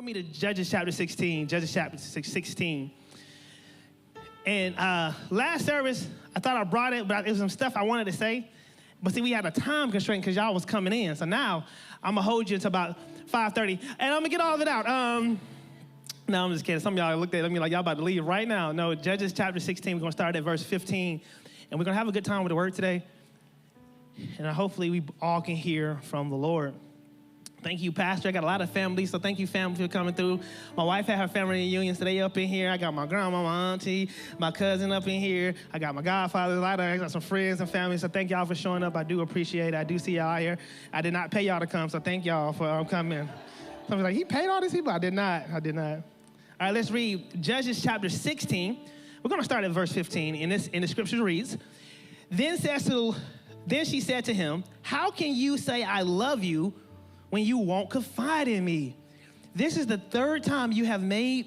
with me to Judges chapter 16, Judges chapter 16. And last service, I thought I brought it, but it was some stuff I wanted to say. But see, we had a time constraint because y'all was coming in. So now I'm going to hold you until about 5:30. And I'm going to get all of it out. No, I'm just kidding. Some of y'all looked at me like y'all about to leave right now. No, Judges chapter 16, we're going to start at verse 15. And we're going to have a good time with the word today. And hopefully we all can hear from the Lord. Thank you, Pastor. I got a lot of family, so thank you, family, for coming through. My wife had her family reunion today up in here. I got my grandma, my auntie, my cousin up in here. I got my godfather, I got some friends and family, so thank y'all for showing up. I do appreciate it. I do see y'all here. I did not pay y'all to come, so thank y'all for coming. Somebody's like, he paid all these people? I did not. All right, let's read Judges chapter 16. We're going to start at verse 15. In the scripture reads, Then she said to him, how can you say I love you when you won't confide in me? This is the third time you have made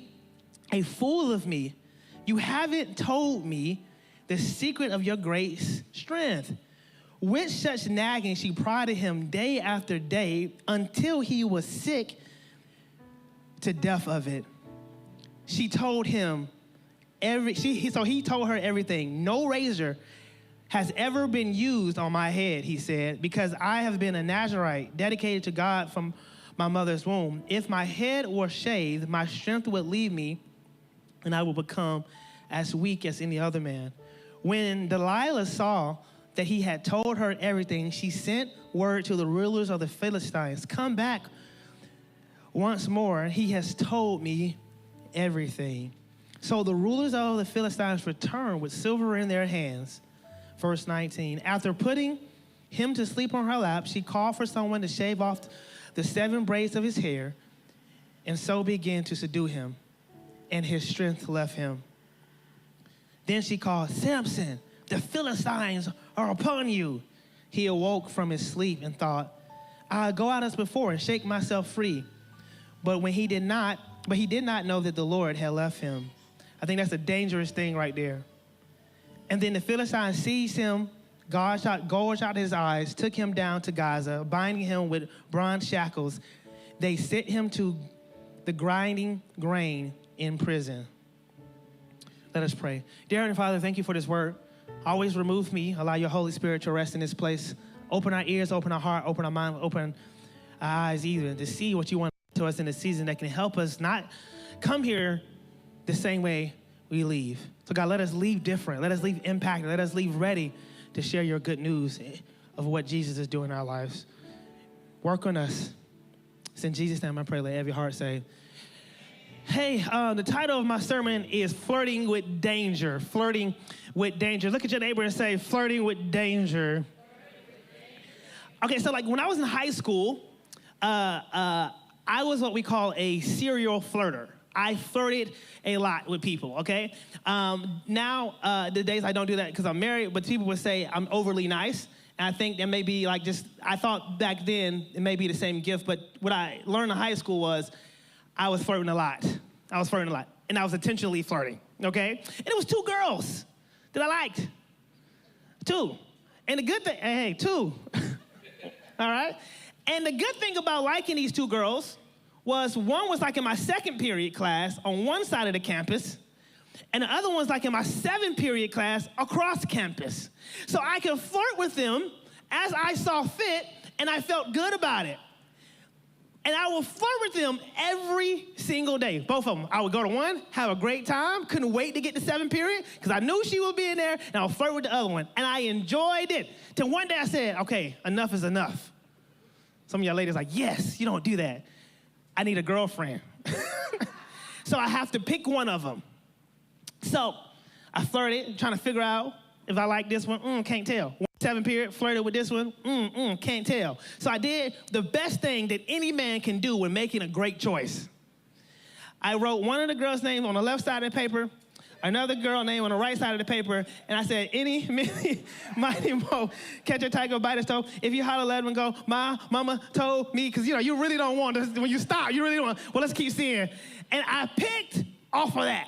a fool of me. You haven't told me the secret of your great strength. With such nagging, she prodded him day after day until he was sick to death of it. She told him so he told her everything. No razor has ever been used on my head, he said, because I have been a Nazirite dedicated to God from my mother's womb. If my head were shaved, my strength would leave me, and I would become as weak as any other man. When Delilah saw that he had told her everything, she sent word to the rulers of the Philistines, come back once more. He has told me everything. So the rulers of the Philistines returned with silver in their hands. Verse 19, after putting him to sleep on her lap, she called for someone to shave off the 7 braids of his hair, and so began to subdue him, and his strength left him. Then she called, Samson, the Philistines are upon you. He awoke from his sleep and thought, I'll go out as before and shake myself free. But he did not know that the Lord had left him. I think that's a dangerous thing right there. And then the Philistines seized him, gouged out his eyes, took him down to Gaza, binding him with bronze shackles. They sent him to the grinding grain in prison. Let us pray. Dear Heavenly Father, thank you for this word. Always remove me. Allow your Holy Spirit to rest in this place. Open our ears, open our heart, open our mind, open our eyes even to see what you want to us in this season that can help us not come here the same way we leave. So God, let us leave different. Let us leave impacted. Let us leave ready to share your good news of what Jesus is doing in our lives. Work on us. It's in Jesus' name I pray. Let every heart say, hey, the title of my sermon is Flirting with Danger. Flirting with Danger. Look at your neighbor and say, flirting with danger. Okay, so like when I was in high school, I was what we call a serial flirter. I flirted a lot with people, okay? Now, the days I don't do that because I'm married, but people would say I'm overly nice. And I think that may be like I thought back then it may be the same gift, but what I learned in high school was I was flirting a lot. And I was intentionally flirting, okay? And it was 2 girls that I liked. 2. And the good thing, hey, 2. All right? And the good thing about liking these 2 girls was one was like in my 2nd period class on one side of the campus, and the other one's like in my 7th period class across campus. So I could flirt with them as I saw fit, and I felt good about it. And I would flirt with them every single day, both of them. I would go to one, have a great time, couldn't wait to get to 7th period, because I knew she would be in there, and I would flirt with the other one. And I enjoyed it. Till one day I said, okay, enough is enough. Some of y'all ladies are like, yes, you don't do that. I need a girlfriend. So I have to pick one of them. So I flirted, trying to figure out if I like this one. Can't tell. 7th period, flirted with this one. Can't tell. So I did the best thing that any man can do when making a great choice. I wrote one of the girls' names on the left side of the paper, another girl name on the right side of the paper, and I said, any, many, mighty, mo, catch a tiger by the toe. If you holler, let him go, my mama told me, because, you really don't want this. When you stop, you really don't want, well, let's keep seeing. And I picked off of that.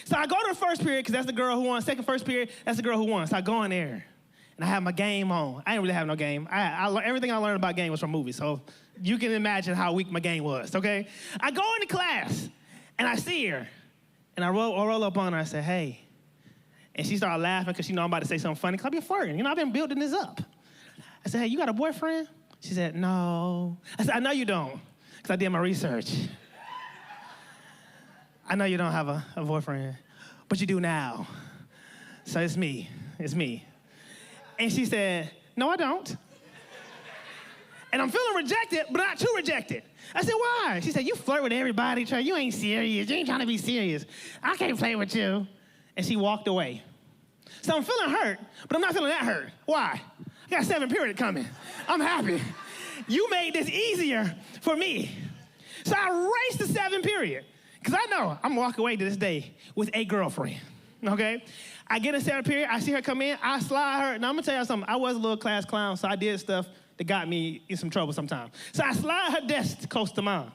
So I go to the first period, because that's the girl who won. First period, that's the girl who won. So I go in there, and I had my game on. I didn't really have no game. Everything I learned about game was from movies, so you can imagine how weak my game was, okay? I go into class, and I see her, and I roll up on her. I said, hey. And she started laughing because she know I'm about to say something funny, because I've been flirting. You know, I've been building this up. I said, hey, you got a boyfriend? She said, no. I said, I know you don't, because I did my research. I know you don't have a boyfriend, but you do now. So it's me. And she said, no, I don't. And I'm feeling rejected, but not too rejected. I said, why? She said, you flirt with everybody, Trey. You ain't serious. You ain't trying to be serious. I can't play with you. And she walked away. So I'm feeling hurt, but I'm not feeling that hurt. Why? I got 7th period coming. I'm happy. You made this easier for me. So I raced the 7th period, because I know I'm walking away to this day with a girlfriend, okay? I get in 7th period, I see her come in, I slide her. Now, I'm going to tell you something. I was a little class clown, so I did stuff that got me in some trouble sometimes. So I slide her desk close to mine.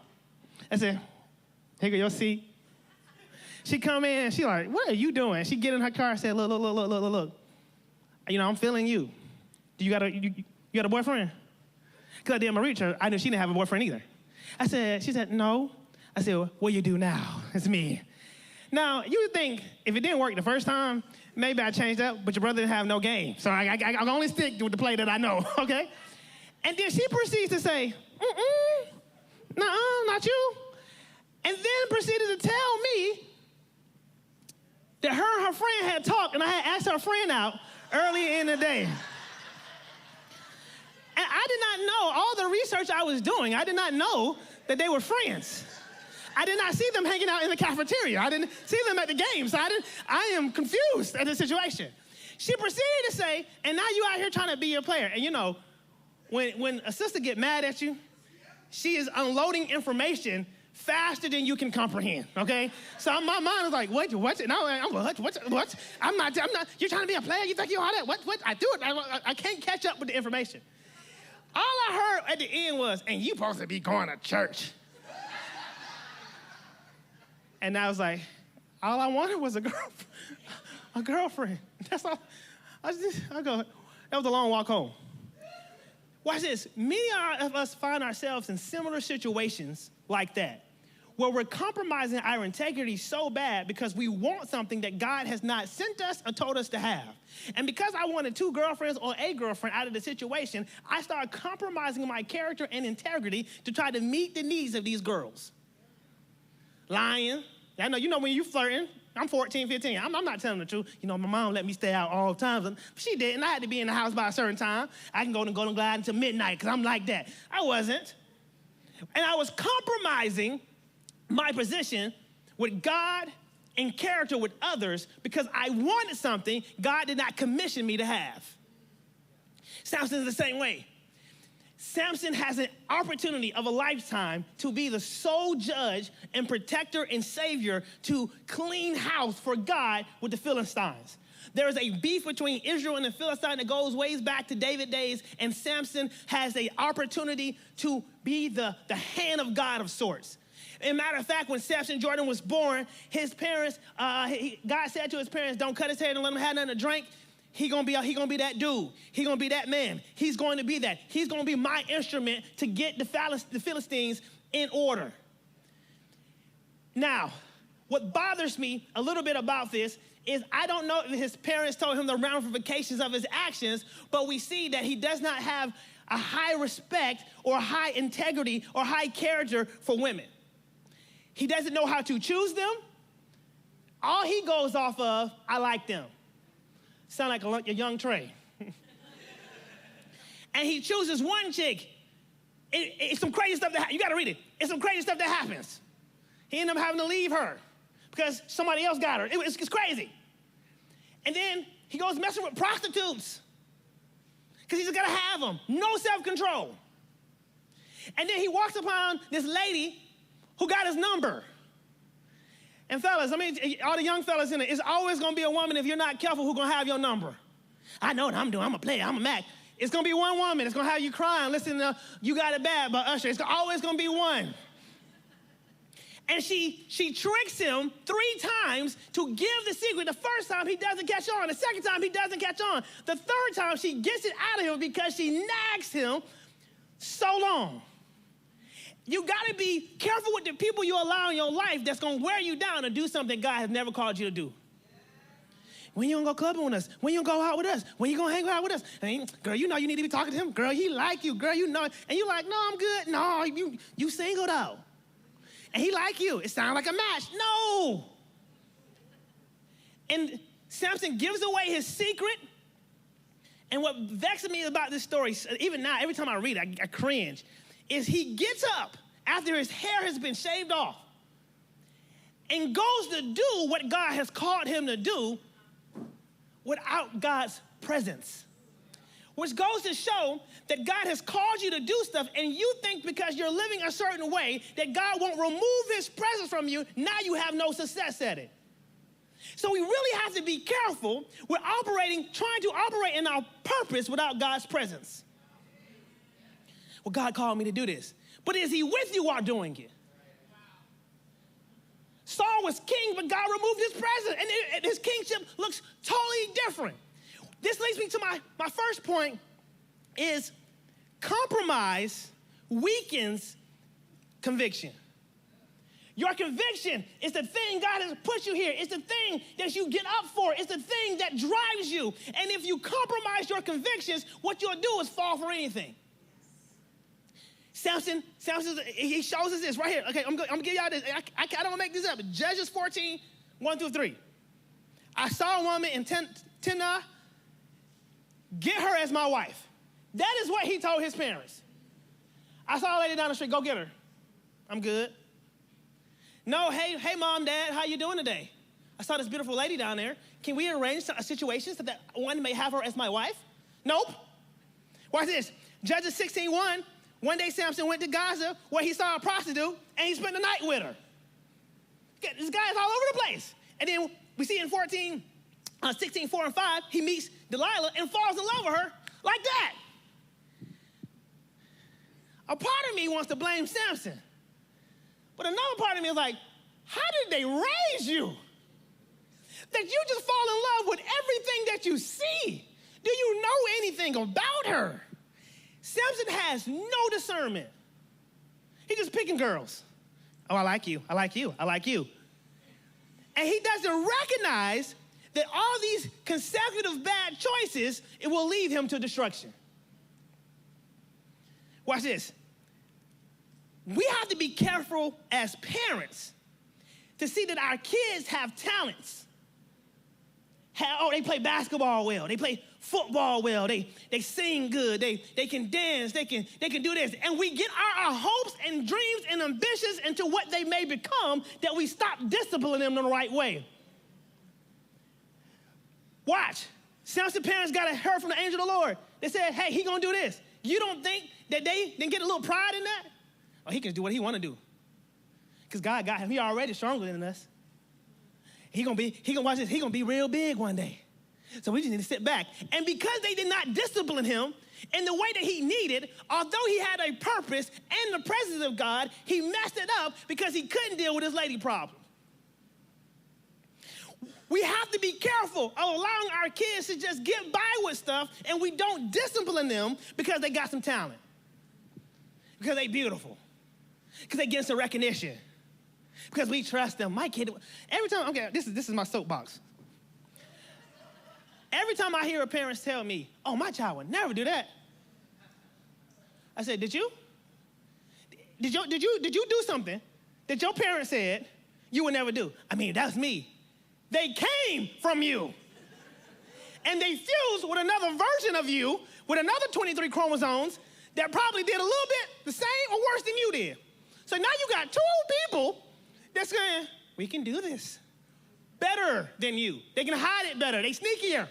I said, here go your seat. She come in, she like, what are you doing? She get in her car and said, look. You know, I'm feeling you. Do you got a boyfriend? Because I did my research, I knew she didn't have a boyfriend either. She said, no. I said, well, what do you do now? It's me. Now, you would think if it didn't work the first time, maybe I changed up, but your brother didn't have no game. So I only stick with the play that I know, okay? And then she proceeds to say, nuh-uh, not you. And then proceeded to tell me that her and her friend had talked, and I had asked her friend out early in the day. And I did not know all the research I was doing. I did not know that they were friends. I did not see them hanging out in the cafeteria. I didn't see them at the games. I am confused at the situation. She proceeded to say, and now you out here trying to be your player. And you know, when a sister get mad at you, she is unloading information faster than you can comprehend, okay? So my mind is like, what? No, what? I'm not, you're trying to be a player? You think you all that? What? I do it. I can't catch up with the information. All I heard at the end was, and you supposed to be going to church. And I was like, all I wanted was a girlfriend. That's all. I go, that was a long walk home. Watch this. Many of us find ourselves in similar situations like that, where we're compromising our integrity so bad because we want something that God has not sent us or told us to have. And because I wanted 2 girlfriends or a girlfriend out of the situation, I started compromising my character and integrity to try to meet the needs of these girls. Lying. I know, you know when you flirting, I'm 14, 15. I'm not telling the truth. You know, my mom let me stay out all the time. She didn't. I had to be in the house by a certain time. I can go to Golden Glide until midnight because I'm like that. I wasn't. And I was compromising my position with God and character with others because I wanted something God did not commission me to have. Samson's the same way. Samson has an opportunity of a lifetime to be the sole judge and protector and savior to clean house for God with the Philistines. There is a beef between Israel and the Philistines that goes ways back to David days, and Samson has an opportunity to be the hand of God of sorts. As a matter of fact, when Samson Jordan was born, his parents, God said to his parents, don't cut his hair and let him have nothing to drink. He gonna be that dude. He gonna be that man. He's going to be that. He's gonna be my instrument to get the Philistines in order. Now, what bothers me a little bit about this is I don't know if his parents told him the ramifications of his actions, but we see that he does not have a high respect or high integrity or high character for women. He doesn't know how to choose them. All he goes off of, I like them. Sound like a young Trey. And he chooses one chick. It's some crazy stuff you got to read it. It's some crazy stuff that happens. He ended up having to leave her because somebody else got her. It's crazy. And then he goes messing with prostitutes because he's got to have them. No self-control. And then he walks upon this lady who got his number. And fellas, I mean, all the young fellas in it, it's always going to be a woman, if you're not careful, who's going to have your number. I know what I'm doing. I'm a player. I'm a Mac. It's going to be one woman. It's going to have you crying. Listen to You Got It Bad by Usher. It's always going to be one. And she tricks him 3 times to give the secret. The first time he doesn't catch on. The second time he doesn't catch on. The third time she gets it out of him because she nags him so long. You got to be careful with the people you allow in your life that's going to wear you down and do something God has never called you to do. When you going to go clubbing with us? When you going to go out with us? When you going to hang out with us? And girl, you know you need to be talking to him. Girl, he like you. Girl, you know. And you're like, no, I'm good. No, you single though. And he like you. It sounds like a match. No. And Samson gives away his secret. And what vexes me about this story, even now, every time I read it, I cringe, is he gets up after his hair has been shaved off and goes to do what God has called him to do without God's presence. Which goes to show that God has called you to do stuff, and you think because you're living a certain way that God won't remove his presence from you, now you have no success at it. So we really have to be careful with trying to operate in our purpose without God's presence. Well, God called me to do this. But is he with you while doing it? Saul was king, but God removed his presence, and his kingship looks totally different. This leads me to my first point is compromise weakens conviction. Your conviction is the thing God has put you here. It's the thing that you get up for. It's the thing that drives you. And if you compromise your convictions, what you'll do is fall for anything. Samson, he shows us this right here. Okay, I'm gonna give y'all this. I don't make this up. Judges 14, 1-3. I saw a woman in Timnah. Get her as my wife. That is what he told his parents. I saw a lady down the street. Go get her. I'm good. No, hey, mom, dad, how you doing today? I saw this beautiful lady down there. Can we arrange a situation so that one may have her as my wife? Nope. Watch this. Judges 16:1. One day Samson went to Gaza where he saw a prostitute and he spent the night with her. This guy is all over the place. And then we see in 16:4-5, he meets Delilah and falls in love with her like that. A part of me wants to blame Samson. But another part of me is like, how did they raise you? That you just fall in love with everything that you see. Do you know anything about her? Samson has no discernment. He's just picking girls. Oh, I like you, I like you, I like you. And he doesn't recognize that all these consecutive bad choices, it will lead him to destruction. Watch this. We have to be careful as parents to see that our kids have talents. They play basketball well. They play football well. They sing good. They can dance. They can do this. And we get our hopes and dreams and ambitions into what they may become that we stop disciplining them in the right way. Watch. Samson's parents got a heard from the angel of the Lord. They said, hey, he gonna do this. You don't think that they didn't get a little pride in that? Oh, he can do what he want to do. Because God got him. He already stronger than us. He gonna watch this. He gonna be real big one day. So we just need to sit back. And because they did not discipline him in the way that he needed, although he had a purpose and the presence of God, he messed it up because he couldn't deal with his lady problem. We have to be careful of allowing our kids to just get by with stuff and we don't discipline them because they got some talent. Because they beautiful. Because they get some recognition. Because we trust them. My kid, every time, okay, this is my soapbox. Every time I hear a parent tell me, oh, my child would never do that. I said, did you? Did you do something that your parents said you would never do? I mean, that's me. They came from you. And they fused with another version of you with another 23 chromosomes that probably did a little bit the same or worse than you did. So now you got two people that's saying, we can do this better than you. They can hide it better. They sneakier.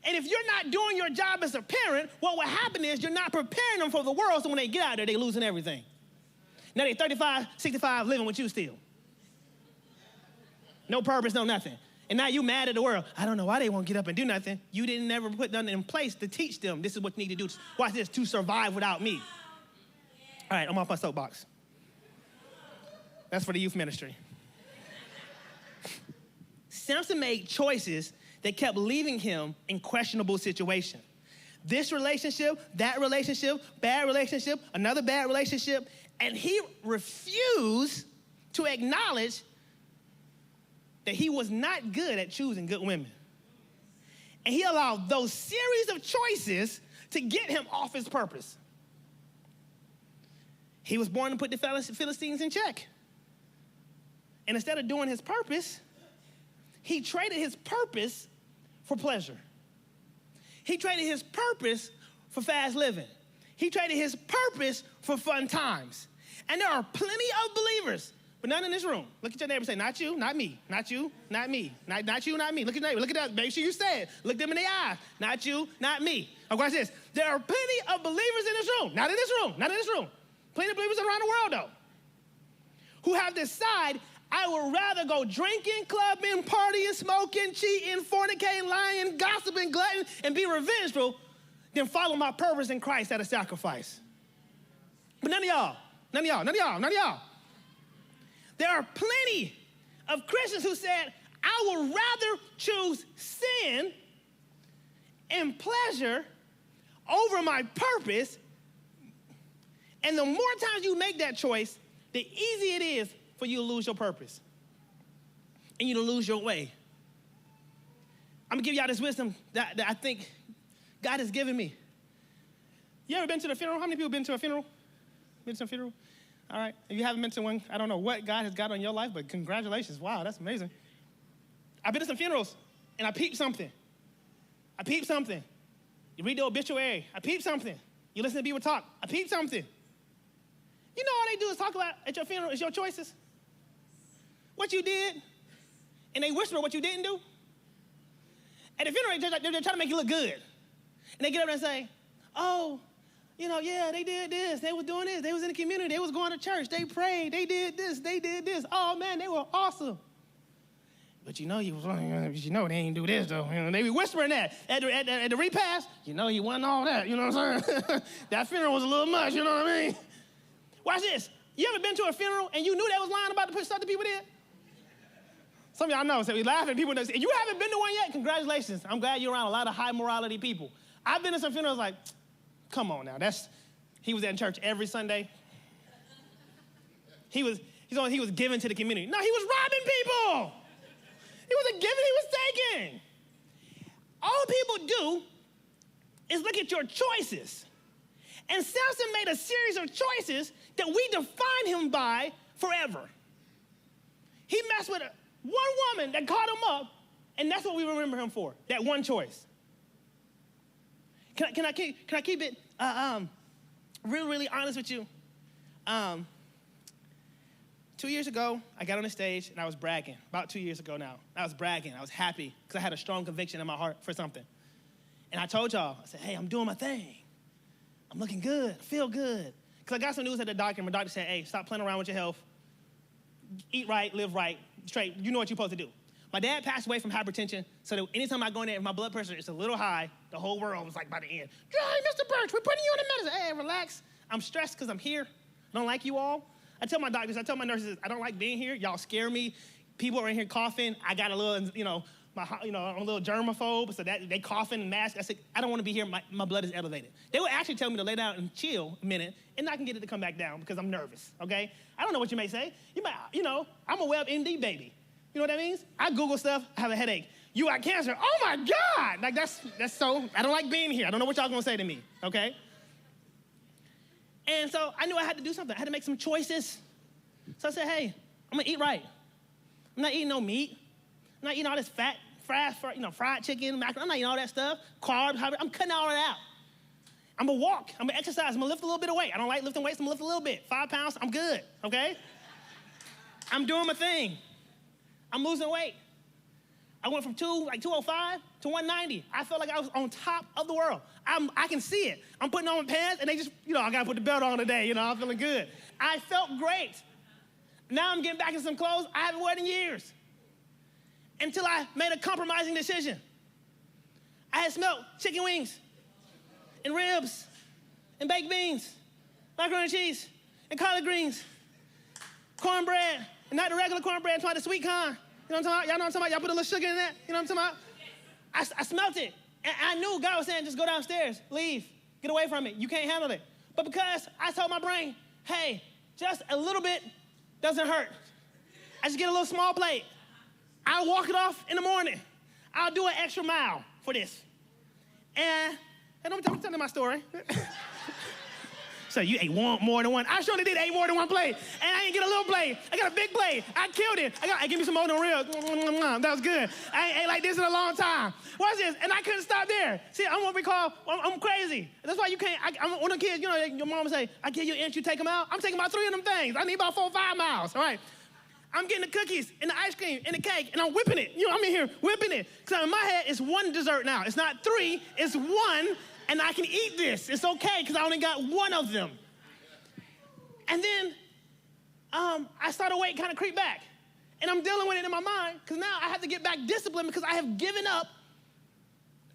And if you're not doing your job as a parent, what will happen is you're not preparing them for the world, so when they get out there, they're losing everything. Now they're 35, 65, living with you still. No purpose, no nothing. And now you mad at the world. I don't know why they won't get up and do nothing. You didn't never put nothing in place to teach them this is what you need to do. Watch this, to survive without me. All right, I'm off my soapbox. That's for the youth ministry. Samson made choices that kept leaving him in questionable situations. This relationship, that relationship, bad relationship, another bad relationship, and he refused to acknowledge that he was not good at choosing good women. And he allowed those series of choices to get him off his purpose. He was born to put the Philistines in check. And instead of doing his purpose, he traded his purpose for pleasure. He traded his purpose for fast living. He traded his purpose for fun times. And there are plenty of believers, but none in this room. Look at your neighbor and say, not you, not me. Not you, not me. Not you, not me. Look at your neighbor. Look at that. Make sure you say it. Look them in the eye. Not you, not me. Now watch this. There are plenty of believers in this room. Not in this room. Not in this room. Plenty of believers around the world, though, who have decided, I would rather go drinking, clubbing, partying, smoking, cheating, fornicating, lying, gossiping, glutton, and be revengeful than follow my purpose in Christ at a sacrifice. But none of y'all. There are plenty of Christians who said, I would rather choose sin and pleasure over my purpose. And the more times you make that choice, the easier it is for you to lose your purpose and you to lose your way. I'm gonna give y'all this wisdom that I think God has given me. You ever been to the funeral? How many people been to a funeral? Been to a funeral? All right. If you haven't been to one, I don't know what God has got on your life, but congratulations. Wow, that's amazing. I've been to some funerals, and I peeped something. You read the obituary. I peeped something. You listen to people talk. I peeped something. You know all they do is talk about at your funeral is your choices. What you did, and they whisper what you didn't do. At the funeral, they're trying to make you look good. And they get up and say, oh, you know, yeah, they did this. They was doing this. They was in the community. They was going to church. They prayed. They did this. They did this. Oh, man, they were awesome. But you know, they ain't do this, though. You know, they be whispering that. At the repast, you know, he wasn't all that. You know what I'm saying? That funeral was a little much, you know what I mean? Watch this. You ever been to a funeral and you knew they was lying about the stuff that people did? Some of y'all know, so we laugh at people that say, you haven't been to one yet? Congratulations. I'm glad you're around a lot of high morality people. I've been to some funerals like, come on now, he was at church every Sunday. He was giving to the community. No, he was robbing people. He wasn't giving, he was taking. All people do is look at your choices. And Samson made a series of choices that we define him by forever. He messed with one woman that caught him up, and that's what we remember him for, that one choice. Can I keep it really honest with you? 2 years ago, I got on the stage and I was bragging. About 2 years ago now, I was bragging. I was happy because I had a strong conviction in my heart for something. And I told y'all, I said, hey, I'm doing my thing. I'm looking good, I feel good. Because I got some news at the doctor, and my doctor said, hey, stop playing around with your health. Eat right, live right, straight. You know what you're supposed to do. My dad passed away from hypertension, so that anytime I go in there, if my blood pressure is a little high, the whole world was like by the end. Hey, Mr. Burch, we're putting you on the medicine. Hey, relax. I'm stressed because I'm here. I don't like you all. I tell my doctors, I tell my nurses, I don't like being here. Y'all scare me. People are in here coughing. I got a little, I'm a little germaphobe, so that they coughing and mask. I said, I don't want to be here. My blood is elevated. They would actually tell me to lay down and chill a minute, and I can get it to come back down because I'm nervous, okay? I don't know what you may say. You might, I'm a WebMD baby. You know what that means? I Google stuff, I have a headache. You got cancer. Oh, my God. Like, that's so, I don't like being here. I don't know what y'all going to say to me, okay? And so I knew I had to do something. I had to make some choices. So I said, hey, I'm going to eat right. I'm not eating no meat. I'm not eating all this fat, fried chicken, macaroni. I'm not eating all that stuff, carbs. I'm cutting all of that out. I'm going to walk. I'm going to exercise. I'm going to lift a little bit of weight. I don't like lifting weights. I'm going to lift a little bit. 5 pounds, I'm good, okay? I'm doing my thing. I'm losing weight. I went from 205 to 190. I felt like I was on top of the world. I can see it. I'm putting on my pants, and they just, I got to put the belt on today. I'm feeling good. I felt great. Now I'm getting back in some clothes I haven't worn in years. Until I made a compromising decision. I had smelled chicken wings and ribs and baked beans, macaroni and cheese and collard greens. Cornbread, not the regular cornbread, I'm talking about the sweet kind. You know what I'm talking about? Y'all know what I'm talking about? Y'all put a little sugar in that? You know what I'm talking about? I smelt it. And I knew God was saying, just go downstairs, leave, get away from it. You can't handle it. But because I told my brain, hey, just a little bit doesn't hurt. I just get a little small plate. I'll walk it off in the morning. I'll do an extra mile for this. And I'm telling you my story. So you ate more than one. I surely did eat more than one plate. And I didn't get a little plate. I got a big plate. I killed it. Give me some more than real. That was good. I ain't ate like this in a long time. Watch this. And I couldn't stop there. See, I'm what we call, I'm crazy. That's why you can't, I'm one of the kids, you know, your mom would say, I give you an inch, you take them out. I'm taking about 3 of them things. I need about 4 or 5 miles, all right? I'm getting the cookies and the ice cream and the cake, and I'm whipping it. You know, I'm in here whipping it. Because in my head, it's 1 dessert now. It's not 3, it's 1, and I can eat this. It's okay, because I only got 1 of them. And then I started weight kind of creep back. And I'm dealing with it in my mind, because now I have to get back disciplined because I have given up.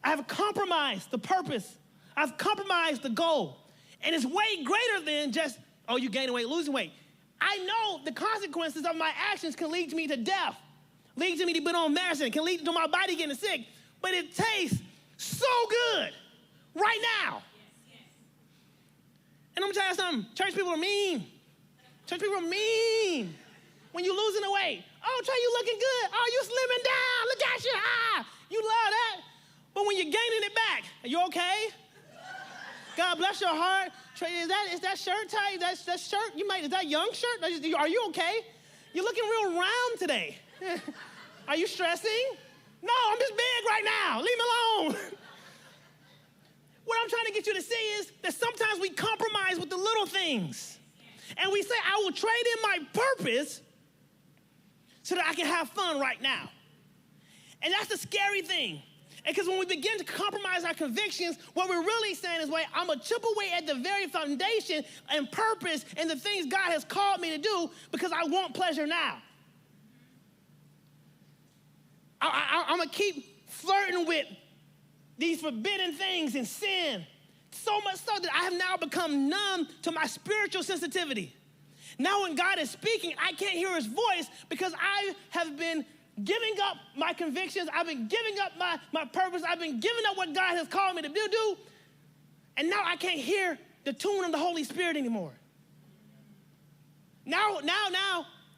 I have compromised the purpose. I've compromised the goal. And it's way greater than just, oh, you gaining weight, losing weight. I know the consequences of my actions can lead to me to death, lead to me to put on medicine, can lead to my body getting sick, but it tastes so good right now. Yes. And I'm gonna tell you something, church people are mean. Church people are mean. When you're losing the weight, oh, Trey, you looking good. Oh, you slimming down, look at you, you love that. But when you're gaining it back, are you okay? God bless your heart. Trey, is that shirt tight? That shirt, is that young shirt? Are you okay? You're looking real round today. Are you stressing? No, I'm just big right now. Leave me alone. What I'm trying to get you to see is that sometimes we compromise with the little things. And we say, I will trade in my purpose so that I can have fun right now. And that's the scary thing. Because when we begin to compromise our convictions, what we're really saying is, wait, I'm going to chip away at the very foundation and purpose and the things God has called me to do because I want pleasure now. I'm going to keep flirting with these forbidden things and sin, so much so that I have now become numb to my spiritual sensitivity. Now when God is speaking, I can't hear his voice because I have been giving up my convictions. I've been giving up my purpose. I've been giving up what God has called me to do. And now I can't hear the tune of the Holy Spirit anymore. Now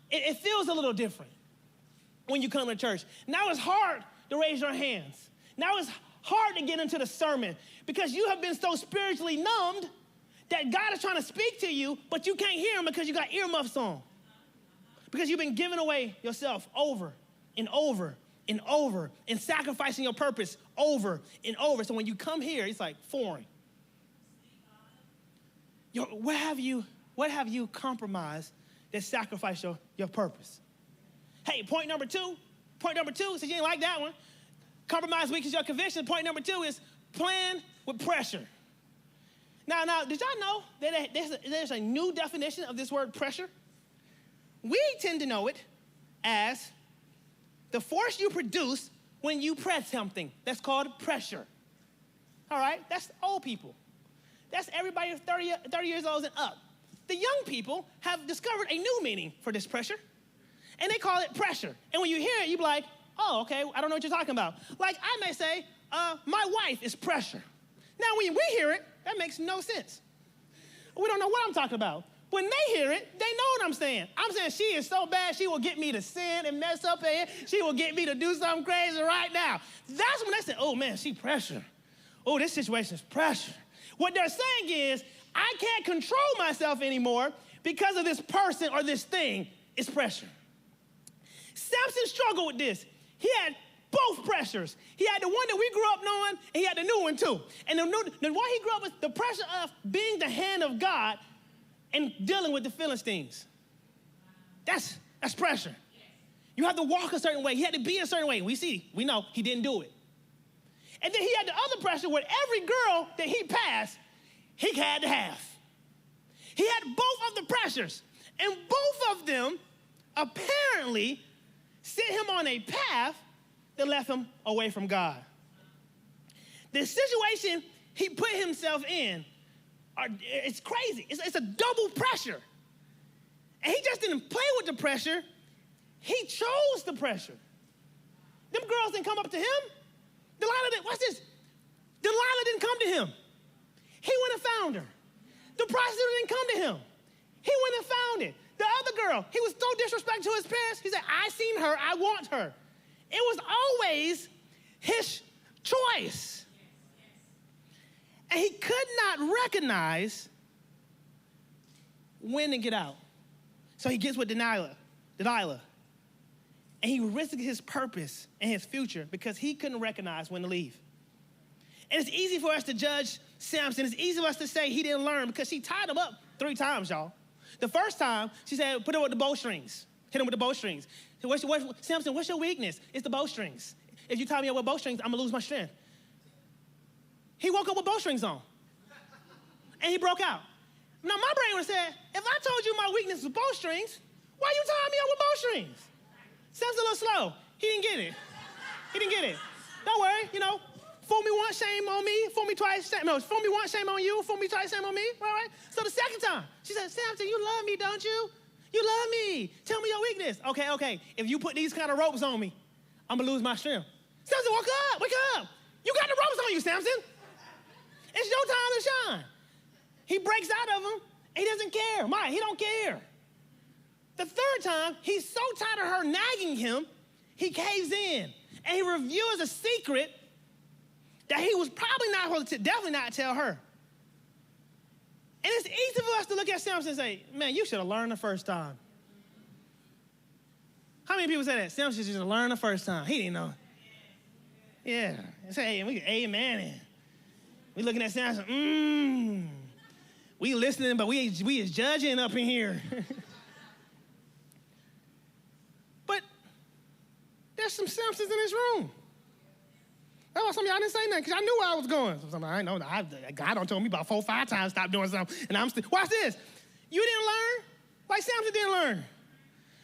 it feels a little different when you come to church. Now it's hard to raise your hands. Now it's hard to get into the sermon because you have been so spiritually numbed that God is trying to speak to you, but you can't hear him because you got earmuffs on. Because you've been giving away yourself over and over and over and sacrificing your purpose over and over. So when you come here, it's like foreign. What have you compromised that sacrificed your purpose? Hey, point number two, since you ain't like that one, compromise weakens your conviction. Point number 2 is plan with pressure. Now, did y'all know that there's a new definition of this word pressure? We tend to know it as the force you produce when you press something. That's called pressure. All right? That's old people. That's everybody 30 years old and up. The young people have discovered a new meaning for this pressure, and they call it pressure. And when you hear it, you be like, oh, okay, I don't know what you're talking about. Like I may say, my wife is pressure. Now, when we hear it, that makes no sense. We don't know what I'm talking about. When they hear it, they know what I'm saying. I'm saying she is so bad, she will get me to sin and mess up and she will get me to do something crazy right now. That's when they say, oh, man, she pressure. Oh, this situation is pressure. What they're saying is, I can't control myself anymore because of this person or this thing. It's pressure. Samson struggled with this. He had both pressures. He had the one that we grew up knowing, and he had the new one too. And the one he grew up with, the pressure of being the hand of God and dealing with the Philistines. That's pressure. You have to walk a certain way. He had to be a certain way. We know he didn't do it. And then he had the other pressure where every girl that he passed, he had to have. He had both of the pressures. And both of them apparently set him on a path that left him away from God. The situation he put himself in, it's crazy. It's a double pressure. And he just didn't play with the pressure. He chose the pressure. Them girls didn't come up to him. Delilah didn't, watch this. Delilah didn't come to him. He went and found her. The prostitute didn't come to him. He went and found it. The other girl, he was so disrespectful to his parents. He said, I seen her, I want her. It was always his choice. And he could not recognize when to get out. So he gets with Delilah. And he risked his purpose and his future because he couldn't recognize when to leave. And it's easy for us to judge Samson. It's easy for us to say he didn't learn because she tied him up 3 times, y'all. The first time, she said, put him with the bowstrings. Hit him with the bowstrings. Samson, what's your weakness? It's the bowstrings. If you tie me up with bowstrings, I'm going to lose my strength. He woke up with bowstrings on. And he broke out. Now, my brain would have said, if I told you my weakness was bowstrings, why you tying me up with bowstrings? Samson's a little slow. He didn't get it. He didn't get it. Don't worry, fool me once, shame on me. Fool me twice, fool me once, shame on you. Fool me twice, shame on me. All right? So the second time, she said, Samson, you love me, don't you? You love me. Tell me your weakness. Okay. If you put these kind of ropes on me, I'm going to lose my strength. Samson, wake up. You got the ropes on you, Samson. It's your time to shine. He breaks out of them, and he doesn't care. He don't care. The third time, he's so tired of her nagging him, he caves in, and he reveals a secret that he was probably not supposed to, definitely not tell her. And it's easy for us to look at Samson and say, man, you should have learned the first time. How many people say that? Samson should have learned the first time. He didn't know. Yeah. Say, amen. We looking at Samson, we listening, but we is judging up in here. But there's some Samsons in this room. That's why some of y'all didn't say nothing, because I knew where I was going. So I know, God done told me about 4 or 5 times stop doing something, and I'm still, watch this. You didn't learn like Samson didn't learn.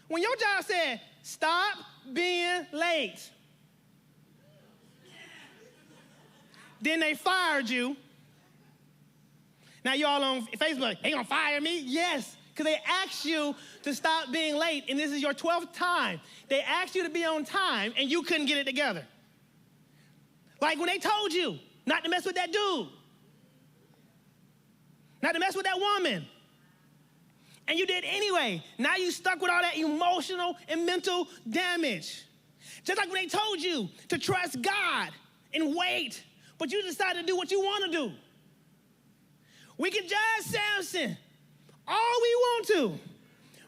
When your job said, stop being late, then they fired you. Now you all on Facebook, they gonna fire me? Yes, because they asked you to stop being late, and this is your 12th time. They asked you to be on time, and you couldn't get it together. Like when they told you not to mess with that dude, not to mess with that woman, and you did anyway. Now you stuck with all that emotional and mental damage. Just like when they told you to trust God and wait, but you decided to do what you want to do. We can judge Samson all we want to,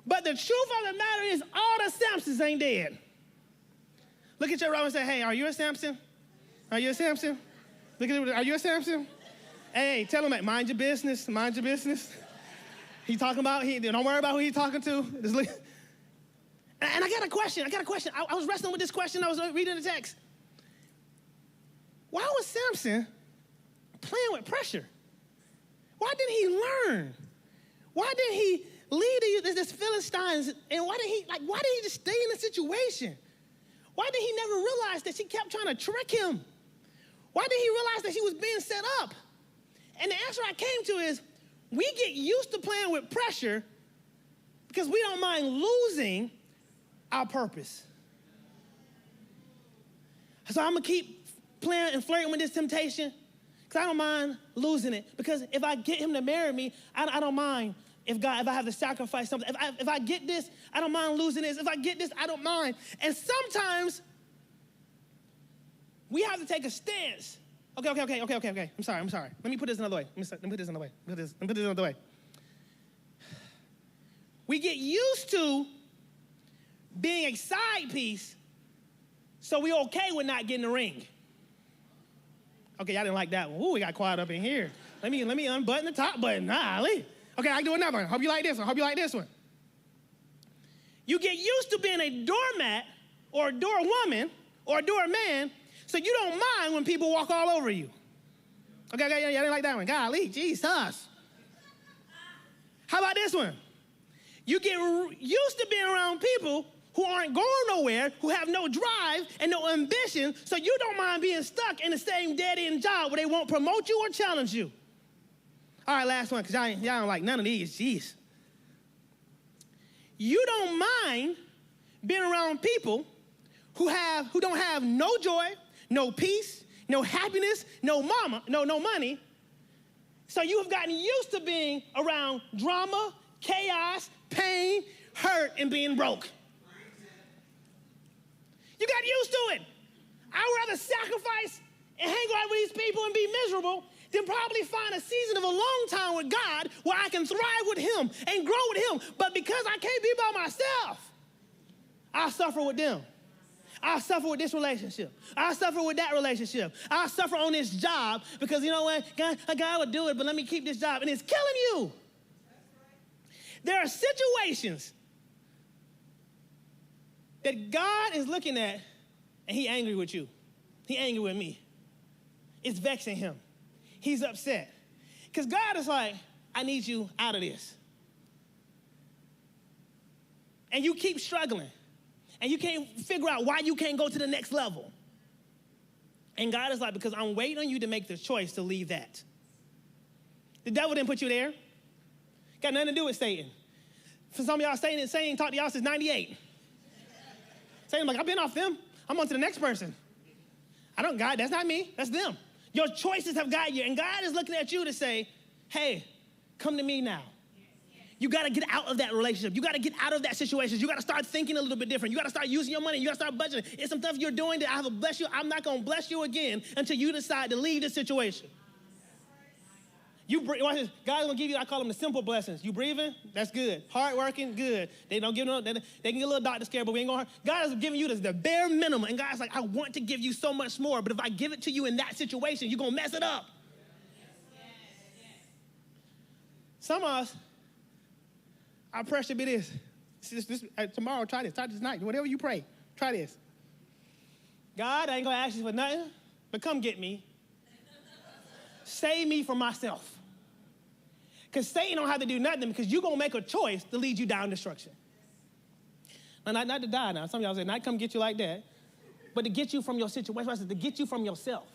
but the truth of the matter is all the Samsons ain't dead. Look at your brother and say, hey, are you a Samson? Are you a Samson? Look at it. Are you a Samson? Hey, tell him that. Mind your business. Mind your business. He's talking about, don't worry about who he's talking to. And I got a question. I was wrestling with this question. I was reading the text. Why was Samson playing with pressure? Why didn't he learn? Why didn't he lead this Philistines? And why didn't he just stay in the situation? Why did he never realize that she kept trying to trick him? Why did he realize that he was being set up? And the answer I came to is, we get used to playing with pressure because we don't mind losing our purpose. So I'm going to keep playing and flirting with this temptation because I don't mind losing it. Because if I get him to marry me, I don't mind if I have to sacrifice something. If I get this, I don't mind losing this. If I get this, I don't mind. And sometimes we have to take a stance. Okay. I'm sorry. Let me put this another way. We get used to being a side piece, so we're okay with not getting the ring. Okay, y'all didn't like that one. Ooh, we got quiet up in here. Let me unbutton the top button. Okay, I can do another one. Hope you like this one. You get used to being a doormat or a doorwoman or a doorman, so you don't mind when people walk all over you. Okay, y'all didn't like that one. Golly, Jesus. How about this one? You get used to being around people who aren't going nowhere, who have no drive and no ambition, so you don't mind being stuck in the same dead-end job where they won't promote you or challenge you. All right, last one, because y'all don't like none of these. Jeez. you don't mind being around people who don't have no joy, no peace, no happiness, no money. So you have gotten used to being around drama, chaos, pain, hurt, and being broke. You got used to it. I would rather sacrifice and hang out with these people and be miserable than probably find a season of a long time with God where I can thrive with him and grow with him. But because I can't be by myself, I suffer with them. I suffer with this relationship. I suffer with that relationship. I suffer on this job because, you know what, God would do it, but let me keep this job. And it's killing you. There are situations that God is looking at, and he angry with you. He angry with me. It's vexing him. He's upset. Because God is like, I need you out of this. And you keep struggling. And you can't figure out why you can't go to the next level. And God is like, because I'm waiting on you to make the choice to leave that. The devil didn't put you there. Got nothing to do with Satan. For some of y'all, Satan talked to y'all since 98. Satan like, I've been off them. I'm on to the next person. God, that's not me. That's them. Your choices have got you. And God is looking at you to say, hey, come to me now. You got to get out of that relationship. You got to get out of that situation. You got to start thinking a little bit different. You got to start using your money. You got to start budgeting. It's some stuff you're doing that I have to bless you. I'm not going to bless you again until you decide to leave this situation. Watch this. God's going to give you, I call them the simple blessings. You breathing? That's good. Hard working? Good. They don't give no, they can get a little doctor scared, but we ain't going to hurt. God is giving you the bare minimum. And God's like, I want to give you so much more, but if I give it to you in that situation, you're going to mess it up. Some of us, our prayer should be this. Tomorrow, try this night. Whatever you pray, try this. God, I ain't going to ask you for nothing, but come get me. Save me from myself. Because Satan don't have to do nothing because you're going to make a choice to lead you down destruction. Now, not to die now. Some of y'all say, not come get you like that, but to get you from your situation, to get you from yourself.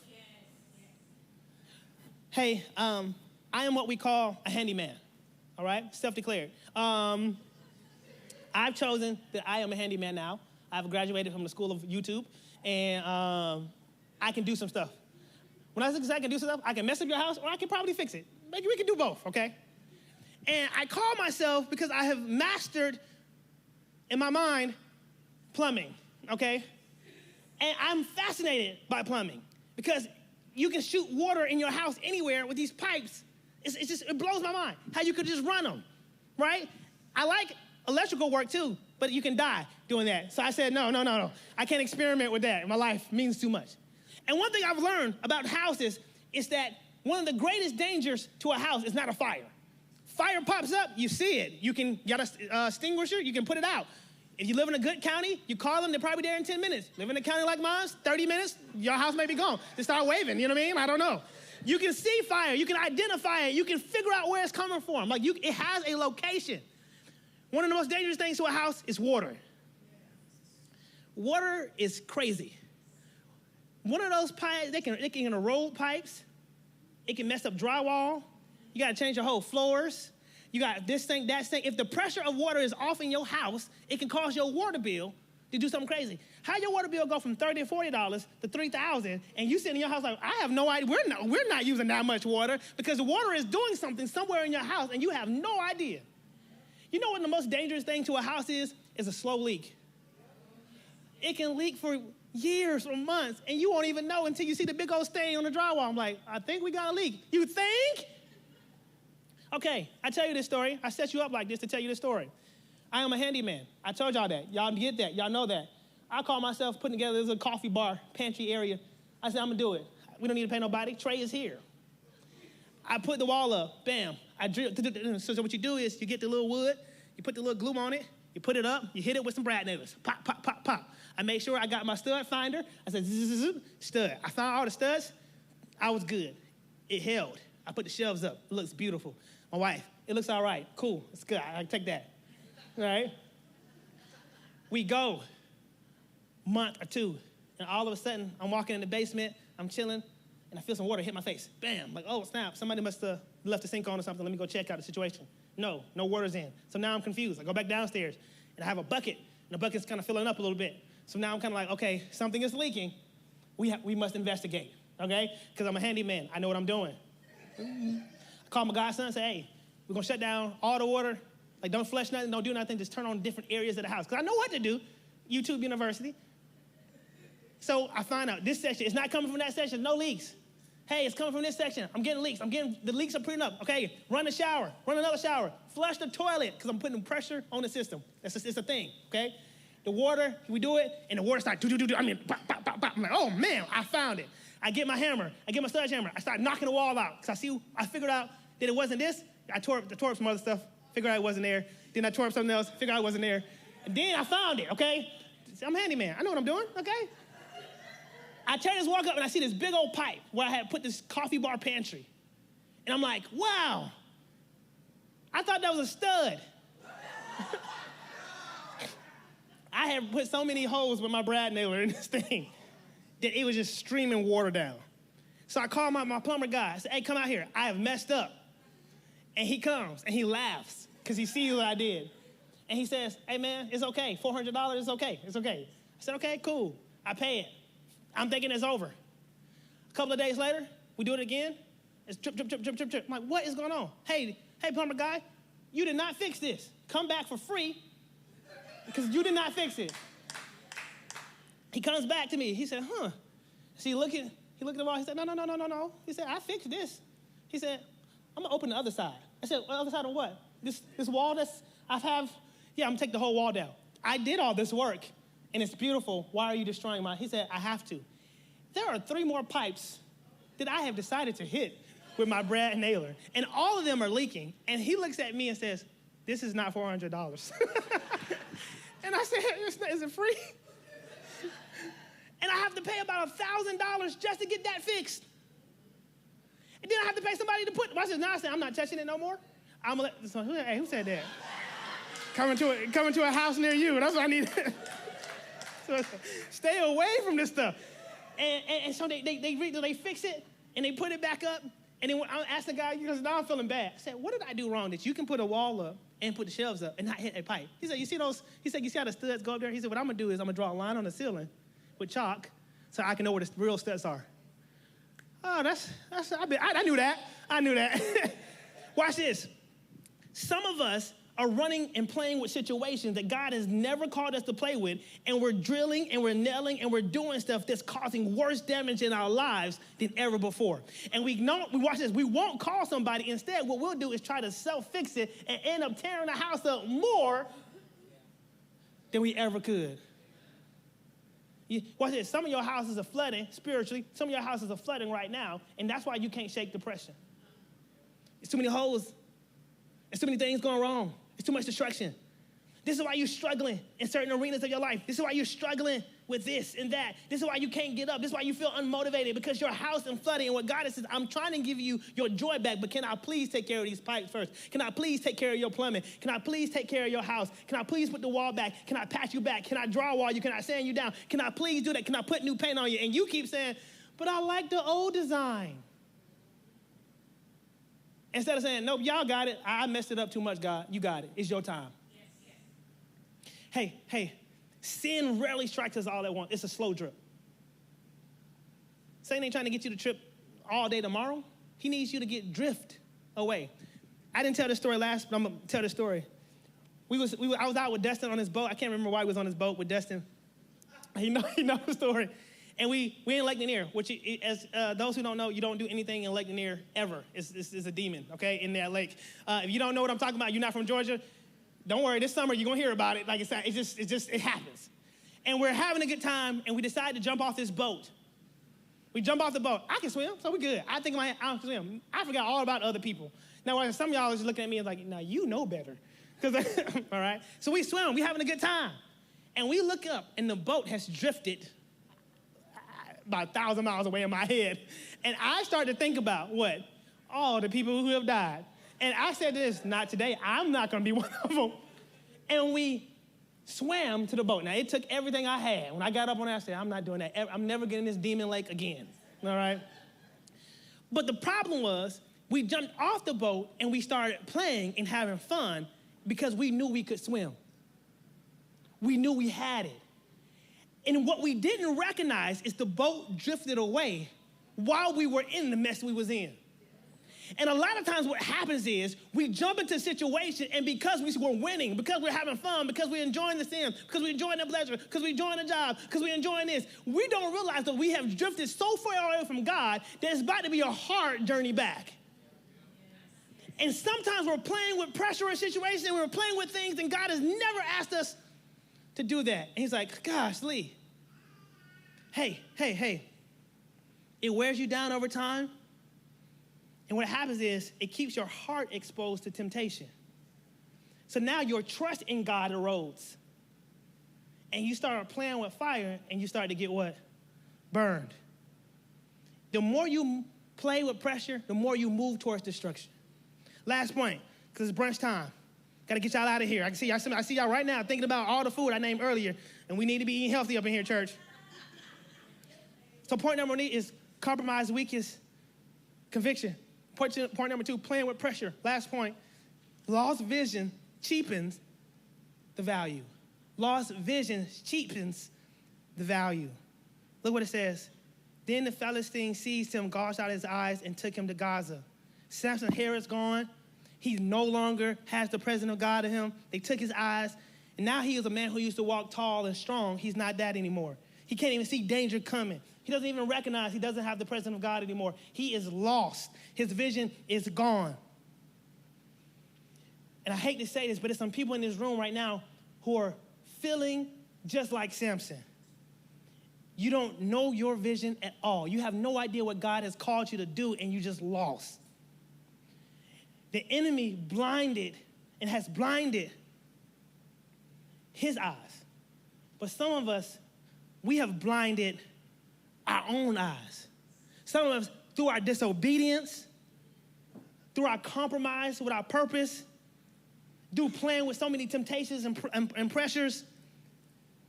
Hey, I am what we call a handyman, all right? Self-declared. I've chosen that I am a handyman now. I've graduated from the school of YouTube, and I can do some stuff. When I say I can do some stuff, I can mess up your house, or I can probably fix it. Maybe we can do both, okay? And I call myself, because I have mastered, in my mind, plumbing, okay? And I'm fascinated by plumbing, because you can shoot water in your house anywhere with these pipes. It blows my mind how you could just run them, right? I like electrical work too, but you can die doing that. So I said, no. I can't experiment with that. My life means too much. And one thing I've learned about houses is that one of the greatest dangers to a house is not a fire. Fire pops up, you see it. You got a extinguisher, you can put it out. If you live in a good county, you call them, they're probably there in 10 minutes. Live in a county like mine, 30 minutes, your house may be gone. They start waving, you know what I mean? I don't know. You can see fire, you can identify it, you can figure out where it's coming from. It has a location. One of the most dangerous things to a house is water. Water is crazy. One of those pipes, they can erode pipes. It can mess up drywall. You got to change your whole floors. You got this thing, that thing. If the pressure of water is off in your house, it can cause your water bill to do something crazy. How your water bill go from $30 or $40 to $3,000, and you sit in your house like, I have no idea. We're not using that much water because the water is doing something somewhere in your house, and you have no idea. You know what the most dangerous thing to a house is a slow leak. It can leak for years or months, and you won't even know until you see the big old stain on the drywall. I'm like, I think we got a leak. You think? Okay, I tell you this story. I set you up like this to tell you this story. I am a handyman. I told y'all that. Y'all get that. Y'all know that. I call myself putting together this little coffee bar, pantry area. I said, I'm going to do it. We don't need to pay nobody. Trey is here. I put the wall up. Bam. I drill. So what you do is you get the little wood, you put the little glue on it, you put it up, you hit it with some brad nails. Pop, pop, pop, pop. I made sure I got my stud finder. I said, stud. I found all the studs. I was good. It held. I put the shelves up. It looks beautiful. My wife, it looks all right. Cool. It's good. I can take that. All right? We go month or two, and all of a sudden, I'm walking in the basement. I'm chilling, and I feel some water hit my face. Bam. Like, oh, snap. Somebody must have left the sink on or something. Let me go check out the situation. No water's in. So now I'm confused. I go back downstairs. and I have a bucket, and the bucket's kind of filling up a little bit. So now I'm kind of like, okay, something is leaking. We must investigate, okay? Because I'm a handyman. I know what I'm doing. I call my godson and say, hey, we're going to shut down all the water. Like, don't flush nothing, don't do nothing. Just turn on different areas of the house. Because I know what to do. YouTube University. So I find out this section, it's not coming from that section, no leaks. Hey, it's coming from this section. I'm getting leaks. The leaks are putting up. Okay, run the shower, run another shower, flush the toilet, because I'm putting pressure on the system. It's a thing, okay? The water, we do it, and the water starts do. I mean, bop, bop, bop, bop. I'm like, oh man, I found it. I get my hammer, I get my sledgehammer. I start knocking the wall out, because I figured out that it wasn't this. I tore up some other stuff, figured out it wasn't there. Then I tore up something else, figured out it wasn't there. And then I found it, okay? I'm a handyman. I know what I'm doing, okay? I turn this walk up and I see this big old pipe where I had put this coffee bar pantry. And I'm like, wow, I thought that was a stud. I had put so many holes with my brad nailer in this thing that it was just streaming water down. So I called my plumber guy. I said, hey, come out here. I have messed up. And he comes and he laughs because he sees what I did. And he says, hey, man, it's okay. $400 is okay. It's okay. I said, okay, cool. I pay it. I'm thinking it's over. A couple of days later, we do it again. It's drip, drip, drip, drip, drip, drip. I'm like, what is going on? Hey, plumber guy, you did not fix this. Come back for free because you did not fix it. He comes back to me. He said, huh. So he looked at the wall. He said, no. He said, I fixed this. He said, I'm going to open the other side. I said, well, other side of what? This wall I'm going to take the whole wall down. I did all this work. And it's beautiful. Why are you destroying mine? He said, I have to. There are 3 more pipes that I have decided to hit with my brad nailer. And all of them are leaking. And he looks at me and says, this is not $400. And I said, is it free? And I have to pay about $1,000 just to get that fixed. And then I have to pay somebody to put, I said, I'm not touching it no more. I'm going to let, hey, who said that? Coming to a house near you. That's what I need. So stay away from this stuff. And so they fix it, and they put it back up. And then I asked the guy, because now I'm feeling bad. I said, what did I do wrong that you can put a wall up and put the shelves up and not hit a pipe? He said, you see those? He said, you see how the studs go up there? He said, what I'm going to do is I'm going to draw a line on the ceiling with chalk so I can know where the real studs are. Oh, I knew that. I knew that. Watch this. Some of us are running and playing with situations that God has never called us to play with, and we're drilling and we're nailing and we're doing stuff that's causing worse damage in our lives than ever before. And we watch this, we won't call somebody. Instead, what we'll do is try to self-fix it and end up tearing the house up more than we ever could. Watch this, some of your houses are flooding spiritually, some of your houses are flooding right now, and that's why you can't shake depression. It's too many holes. There's too many things going wrong. It's too much destruction. This is why you're struggling in certain arenas of your life. This is why you're struggling with this and that. This is why you can't get up. This is why you feel unmotivated, because your house is flooding. And what God says, I'm trying to give you your joy back, but can I please take care of these pipes first? Can I please take care of your plumbing? Can I please take care of your house? Can I please put the wall back? Can I patch you back? Can I drywall you? Can I sand you down? Can I please do that? Can I put new paint on you? And you keep saying, but I like the old design. Instead of saying, nope, y'all got it. I messed it up too much, God. You got it. It's your time. Yes. Hey, sin rarely strikes us all at once. It's a slow drip. Satan ain't trying to get you to trip all day tomorrow. He needs you to get drift away. I didn't tell this story last, but I'm going to tell this story. I was out with Destin on his boat. I can't remember why he was on his boat with Destin. He knows the story. And we in Lake Lanier, which, as those who don't know, you don't do anything in Lake Lanier ever. It's a demon, okay, in that lake. If you don't know what I'm talking about, you're not from Georgia, don't worry. This summer, you're going to hear about it. Like it happens. And we're having a good time, and we decide to jump off this boat. We jump off the boat. I can swim, so we're good. I think I can swim. I forgot all about other people. Now, some of y'all are just looking at me and like, now you know better. All right? So we swim. We having a good time. And we look up, and the boat has drifted about 1,000 miles away in my head. And I started to think about what? All the people who have died. And I said this, not today. I'm not going to be one of them. And we swam to the boat. Now, it took everything I had. When I got up on there, I said, I'm not doing that. I'm never getting this demon lake again. All right? But the problem was, we jumped off the boat, and we started playing and having fun because we knew we could swim. we knew we had it. And what we didn't recognize is the boat drifted away while we were in the mess we was in. And a lot of times what happens is we jump into a situation, and because we're winning, because we're having fun, because we're enjoying the sin, because we're enjoying the pleasure, because we're enjoying the job, because we're enjoying this, we don't realize that we have drifted so far away from God that it's about to be a hard journey back. And sometimes we're playing with pressure or situations, and we're playing with things, and God has never asked us to do that. And he's like, gosh, Lee, hey, it wears you down over time. And what happens is it keeps your heart exposed to temptation. So now your trust in God erodes. And you start playing with fire, and you start to get what? Burned. The more you play with pressure, the more you move towards destruction. Last point, because it's brunch time. Got to get y'all out of here. I see y'all right now thinking about all the food I named earlier, and we need to be eating healthy up in here, church. So point number 1 is compromise weakens conviction. Point number 2, playing with pressure. Last point, lost vision cheapens the value. Lost vision cheapens the value. Look what it says. Then the Philistine seized him, gouged out his eyes, and took him to Gaza. Samson's hair is gone. He no longer has the presence of God in him. They took his eyes, and now he is a man who used to walk tall and strong. He's not that anymore. He can't even see danger coming. He doesn't even recognize he doesn't have the presence of God anymore. He is lost. His vision is gone. And I hate to say this, but there's some people in this room right now who are feeling just like Samson. You don't know your vision at all. You have no idea what God has called you to do, and you just lost. The enemy blinded and has blinded his eyes. But some of us, we have blinded our own eyes. Some of us, through our disobedience, through our compromise with our purpose, through playing with so many temptations and pressures,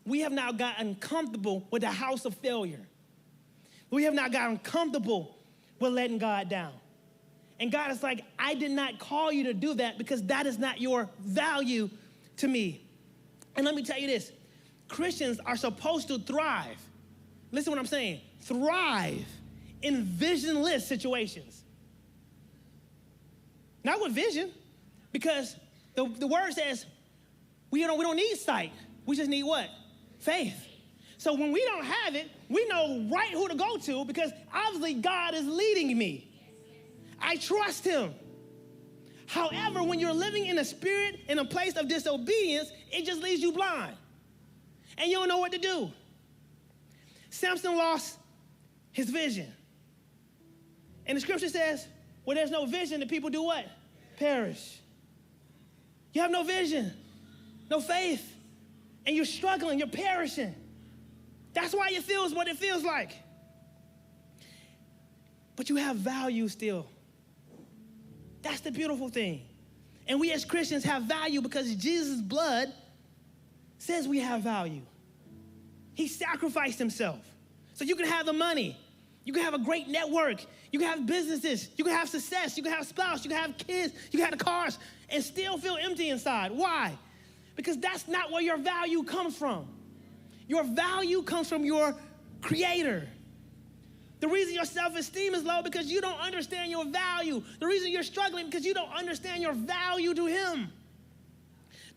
we have now gotten comfortable with the house of failure. We have now gotten comfortable with letting God down. And God is like, I did not call you to do that because that is not your value to me. And let me tell you this, Christians are supposed to thrive. Listen to what I'm saying. Thrive in visionless situations. Not with vision, because the word says we don't need sight. We just need what? Faith. So when we don't have it, we know right who to go to because obviously God is leading me. I trust him. However, when you're living in a spirit, in a place of disobedience, it just leaves you blind. And you don't know what to do. Samson lost his vision. And the scripture says, where there's no vision, the people do what? Perish. You have no vision, no faith, and you're struggling, you're perishing. That's why it feels what it feels like. But you have value still. That's the beautiful thing. And we as Christians have value because Jesus' blood says we have value. He sacrificed himself. So you can have the money. You can have a great network. You can have businesses. You can have success. You can have a spouse. You can have kids. You can have the cars and still feel empty inside. Why? Because that's not where your value comes from. Your value comes from your Creator. The reason your self-esteem is low because you don't understand your value. The reason you're struggling because you don't understand your value to him.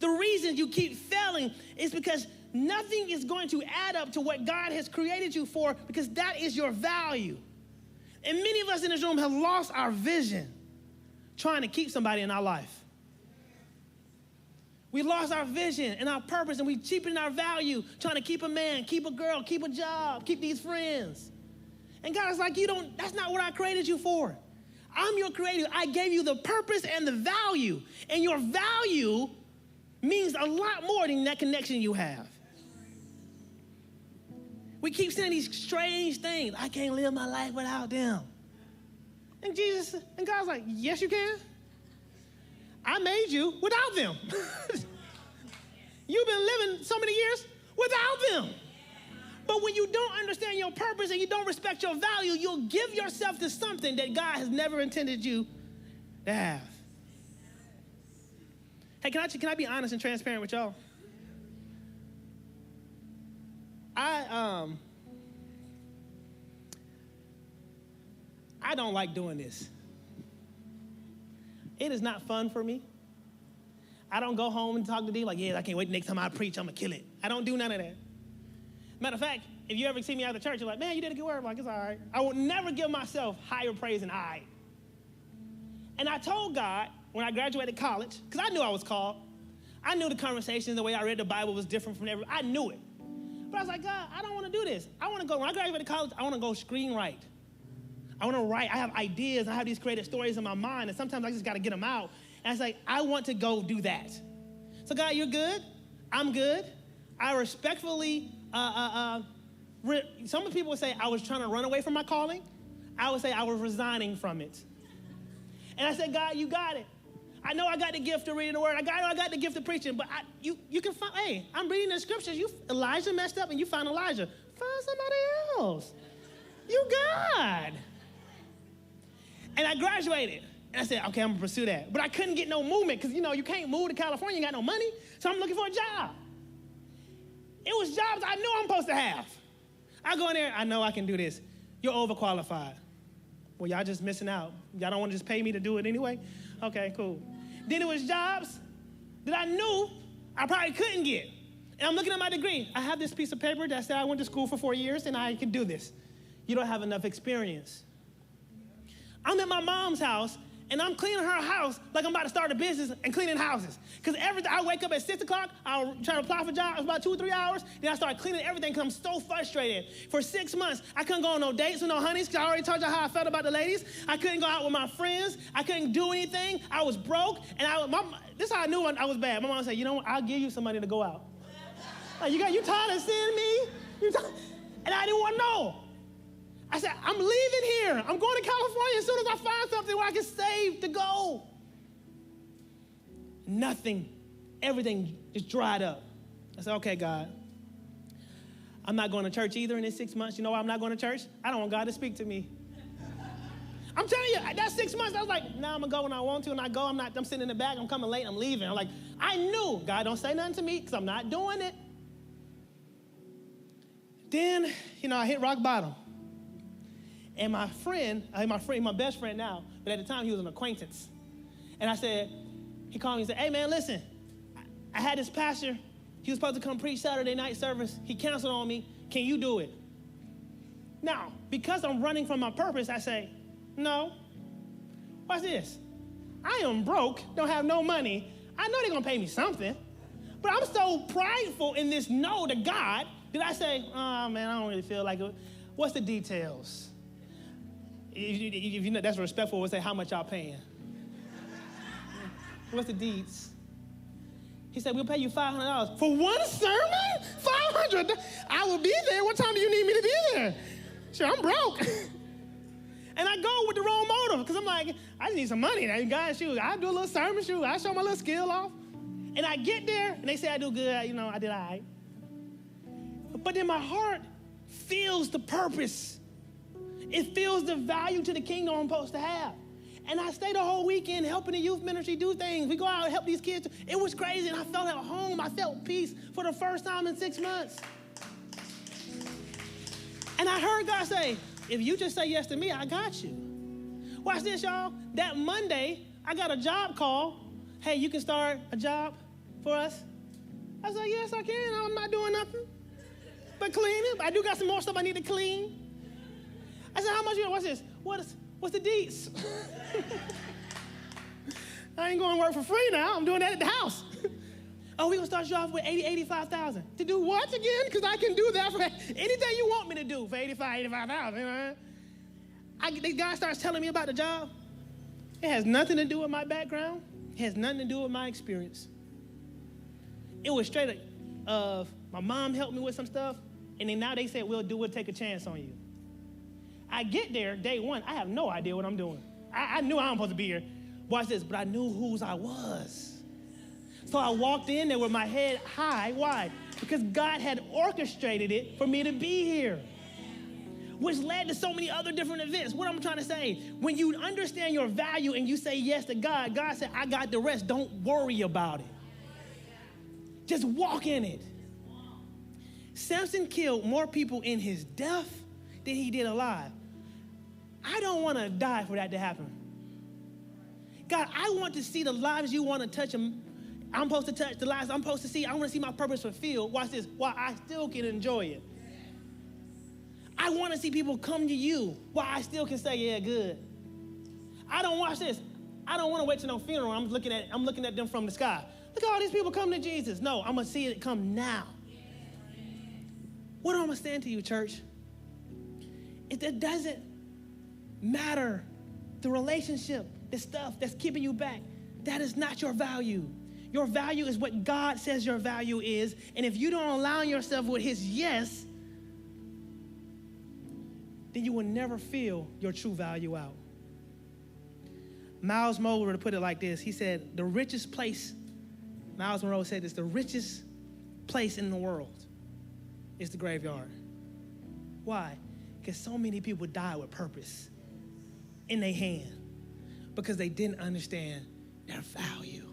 The reason you keep failing is because nothing is going to add up to what God has created you for because that is your value. And many of us in this room have lost our vision trying to keep somebody in our life. We lost our vision and our purpose, and we cheapened our value trying to keep a man, keep a girl, keep a job, keep these friends. And God is like, that's not what I created you for. I'm your creator. I gave you the purpose and the value. And your value means a lot more than that connection you have. We keep saying these strange things. I can't live my life without them. And God's like, yes, you can. I made you without them. You've been living so many years without them. But when you don't understand your purpose and you don't respect your value, you'll give yourself to something that God has never intended you to have. Hey, can I be honest and transparent with y'all? I don't like doing this. It is not fun for me. I don't go home and talk to D like, yeah, I can't wait next time I preach, I'm going to kill it. I don't do none of that. Matter of fact, if you ever see me out of the church, you're like, man, you did a good work. I'm like, it's all right. I will never give myself higher praise than I. And I told God when I graduated college, because I knew I was called. I knew the conversations, the way I read the Bible was different from everyone. I knew it. But I was like, God, I don't want to do this. I want to go, when I graduated college, I want to go screenwrite. I want to write. I have ideas. I have these creative stories in my mind, and sometimes I just got to get them out. And I was like, I want to go do that. So God, you're good. I'm good. I respectfully, some people would say I was trying to run away from my calling. I would say I was resigning from it. And I said, God, you got it. I know I got the gift of reading the word. I got the gift of preaching, but you can find, hey, I'm reading the scriptures. Elijah messed up and you found Elijah. Find somebody else. You God. And I graduated. And I said, okay, I'm going to pursue that. But I couldn't get no movement because, you can't move to California. You got no money. So I'm looking for a job. It was jobs I knew I'm supposed to have. I go in there. I know I can do this. You're overqualified. Well, y'all just missing out. Y'all don't want to just pay me to do it anyway? Okay, cool. Then it was jobs that I knew I probably couldn't get. And I'm looking at my degree. I have this piece of paper that said I went to school for 4 years and I can do this. You don't have enough experience. I'm at my mom's house, and I'm cleaning her house like I'm about to start a business and cleaning houses. Because I wake up at 6 o'clock, I'll try to apply for jobs about 2 or 3 hours, then I start cleaning everything because I'm so frustrated. For 6 months, I couldn't go on no dates with no honeys because I already told you how I felt about the ladies. I couldn't go out with my friends. I couldn't do anything. I was broke, and this is how I knew I was bad. My mom said, you know what, I'll give you some money to go out. Like, you tired of seeing me? And I didn't want to know. I said, I'm leaving here. I'm going to California as soon as I find something where I can save to go. Nothing. Everything just dried up. I said, okay, God. I'm not going to church either in this 6 months. You know why I'm not going to church? I don't want God to speak to me. I'm telling you, that 6 months, I was like, nah, I'm going to go when I want to. And I go, I'm sitting in the back. I'm coming late. I'm leaving. I'm like, I knew, God, don't say nothing to me because I'm not doing it. Then, I hit rock bottom. And my best friend now, but at the time he was an acquaintance. And he called me and said, hey man, listen, I had this pastor, he was supposed to come preach Saturday night service. He canceled on me. Can you do it? Now, because I'm running from my purpose, I say, no. Watch this. I am broke, don't have no money. I know they're going to pay me something. But I'm so prideful in this no to God that I say, oh man, I don't really feel like it. What's the details? If you know that's respectful, we'll say, how much y'all paying? What's the deeds? He said, we'll pay you $500. For one sermon? $500? I will be there. What time do you need me to be there? Sure, I'm broke. And I go with the wrong motive because I'm like, I just need some money. Now, guys, shoot, I do a little sermon, shoot, I show my little skill off. And I get there, and they say I do good. I did all right. But then my heart feels the purpose. It feels the value to the kingdom I'm supposed to have. And I stayed the whole weekend helping the youth ministry do things. We go out and help these kids. It was crazy, and I felt at home. I felt peace for the first time in 6 months. And I heard God say, if you just say yes to me, I got you. Watch this, y'all. That Monday, I got a job call. Hey, you can start a job for us? I said, yes, I can. I'm not doing nothing but cleaning. I do got some more stuff I need to clean. I said, how much you want? What's this? What's the deets? I ain't going to work for free now. I'm doing that at the house. Oh, we're going to start you off with $85,000. To do what again? Because I can do that for anything you want me to do for $85,000. The guy starts telling me about the job. It has nothing to do with my background. It has nothing to do with my experience. It was straight up my mom helped me with some stuff, and then now they said, we'll take a chance on you. I get there, day one, I have no idea what I'm doing. I knew I wasn't supposed to be here. Watch this, but I knew whose I was. So I walked in there with my head high. Why? Because God had orchestrated it for me to be here, which led to so many other different events. What I'm trying to say, when you understand your value and you say yes to God, God said, I got the rest. Don't worry about it. Just walk in it. Samson killed more people in his death than he did alive. I don't want to die for that to happen. God, I want to see the lives you want to touch them. I'm supposed to touch the lives I'm supposed to see. I want to see my purpose fulfilled. Watch this, while I still can enjoy it. I want to see people come to you while I still can say, yeah, good. I don't watch this. I don't want to wait till no funeral. I'm looking at them from the sky. Look at all these people coming to Jesus. No, I'm going to see it come now. What am I going to stand to you, church? It doesn't matter the relationship, the stuff that's keeping you back. That is not your value. Your value is what God says your value is. And if you don't align yourself with his yes, then you will never feel your true value out. Miles Monroe put it like this. He said, the richest place, Miles Monroe said this, the richest place in the world is the graveyard. Why? Because so many people die with purpose in their hand because they didn't understand their value.